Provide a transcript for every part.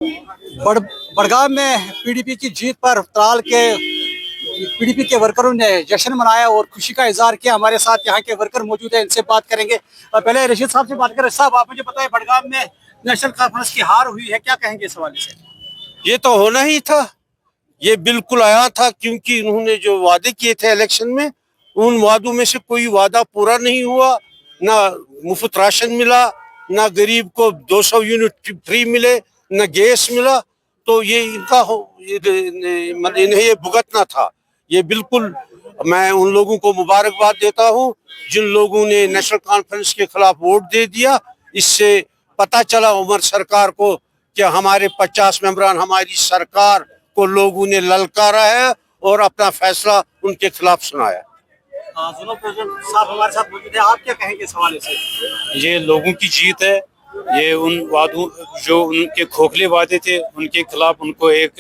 बड़गाम में पीडीपी की जीत पर त्राल के पीडीपी के वर्करों ने जश्न मनाया और खुशी का इजहार किया। हमारे साथ यहाँ के वर्कर मौजूद हैं, इनसे बात करेंगे। पहले रशीद साहब से बात करें। साहब, आप मुझे बताएं, बड़गाम में नेशनल कॉन्फ्रेंस की हार हुई है, क्या कहेंगे इस हवाले से? ये तो होना ही था, ये बिल्कुल आया था, क्योंकि उन्होंने जो वादे किए थे इलेक्शन में, उन वादों में से कोई वादा पूरा नहीं हुआ। ना मुफ्त राशन मिला, ना गरीब को 200 यूनिट फ्री मिले, ना गैस मिला। तो ये इनका इन्हें ये भुगतना था। ये बिल्कुल, मैं उन लोगों को मुबारकबाद देता हूँ जिन लोगों ने नेशनल कॉन्फ्रेंस के खिलाफ वोट दे दिया। इससे पता चला उमर सरकार को कि हमारे 50 मेंबरान हमारी सरकार को लोगों ने ललकारा है और अपना फैसला उनके खिलाफ सुनाया। दोनों प्रेसिडेंट साहब हमारे साथ मौजूद हैं, आप क्या कहेंगे इस हवाले से? ये लोगों की जीत है। ये उन वादों, जो उनके खोखले वादे थे, उनके खिलाफ उनको एक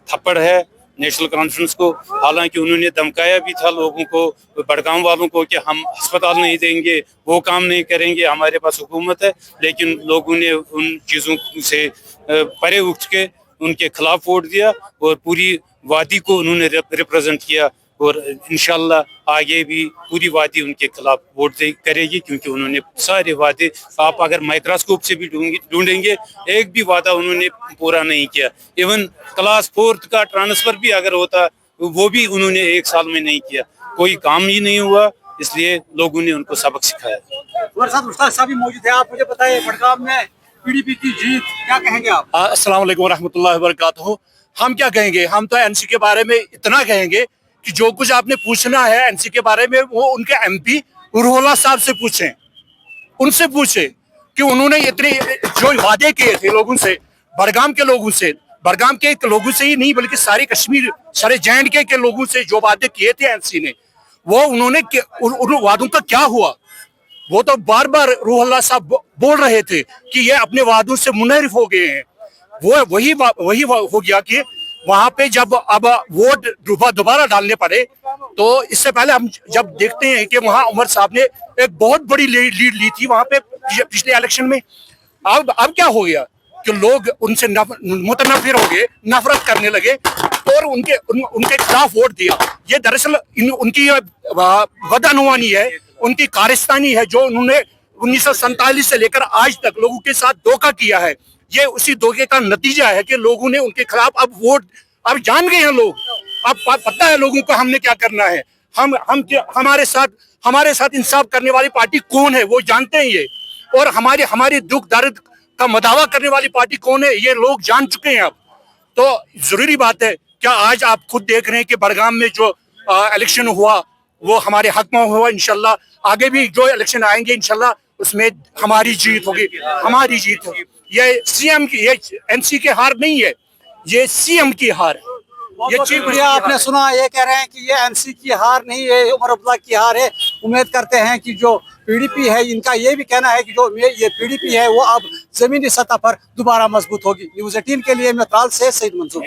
थप्पड़ है नेशनल कॉन्फ्रेंस को। हालांकि उन्होंने धमकाया भी था लोगों को, बड़गाम वालों को, कि हम अस्पताल नहीं देंगे, वो काम नहीं करेंगे, हमारे पास हुकूमत है। लेकिन लोगों ने उन चीज़ों से परे उठ के उनके खिलाफ वोट दिया और पूरी वादी को उन्होंने रिप्रेजेंट किया। और इंशाल्लाह आगे भी पूरी वादी उनके खिलाफ वोट करेगी, क्योंकि उन्होंने सारे वादे, आप अगर माइक्रोस्कोप से भी ढूंढेंगे, एक भी वादा उन्होंने पूरा नहीं किया। इवन क्लास 4 का ट्रांसफर भी अगर होता, वो भी उन्होंने 1 साल में नहीं किया। कोई काम ही नहीं हुआ, इसलिए लोगों ने उनको सबक सिखाया। हमारे साथ मुश्ताक साहब भी मौजूद है, आप मुझे बताइए, बड़गाम में पीडीपी की जीत, क्या कहेंगे आप? अस्सलाम वालेकुम रहमतुल्लाहि व बरकातहू। हम क्या कहेंगे, हम तो एनसी के बारे में इतना कहेंगे कि जो कुछ आपने पूछना है एनसी के बारे में, वो उनके एमपी रुहोल्लाह साहब से पूछें। उनसे पूछे कि उन्होंने इतने जो वादे किए थे लोगों से, बड़गाम के लोगों से, बड़गाम के लोगों से ही नहीं बल्कि सारे कश्मीर, सारे JNK के लोगों से जो वादे किए थे एनसी ने, वो उन्होंने उन वादों का क्या हुआ? वो तो बार बार रुहोल्लाह साहब बोल रहे थे कि ये अपने वादों से मुनहरिफ हो गए हैं। वो वही हो गया कि वहां पे जब अब वोट दोबारा डालने पड़े, तो इससे पहले हम जब देखते हैं कि वहां उमर साहब ने एक बहुत बड़ी लीड ली थी वहां पे पिछले इलेक्शन में। अब क्या हो गया कि लोग उनसे मुतनफिर हो गए, नफरत करने लगे और उनके खिलाफ वोट दिया। ये दरअसल उनकी बदअनुवानी है, उनकी कारिस्तानी है, जो उन्होंने 1947 से लेकर आज तक लोगों के साथ धोखा किया है। ये उसी धोखे का नतीजा है कि लोगों ने उनके खिलाफ अब वोट, अब जान गए हैं लोग, अब पता है लोगों को हमने क्या करना है। हमारे साथ इंसाफ करने वाली पार्टी कौन है वो जानते हैं ये, और हमारे दुख दर्द का मदावा करने वाली पार्टी कौन है ये लोग जान चुके हैं अब। तो जरूरी बात है, क्या आज आप खुद देख रहे हैं कि बड़गाम में जो इलेक्शन हुआ वो हमारे हक में हुआ। इंशाल्लाह आगे भी जो इलेक्शन आएंगे इंशाल्लाह उसमें हमारी जीत होगी, हमारी जीत होगी। ये सीएम की, ये एनसी की हार नहीं है, ये सीएम की हार है। ये चीफ मीडिया आपने सुना, ये कह रहे हैं कि ये एनसी की हार नहीं है, उमर अब्दुल्ला की हार है। उम्मीद करते हैं कि जो पीडीपी है, इनका ये भी कहना है कि जो ये पीडीपी है वो अब जमीनी सतह पर दोबारा मजबूत होगी। न्यूज़ 18 के लिए मैं त्राल से सईद मंसूर।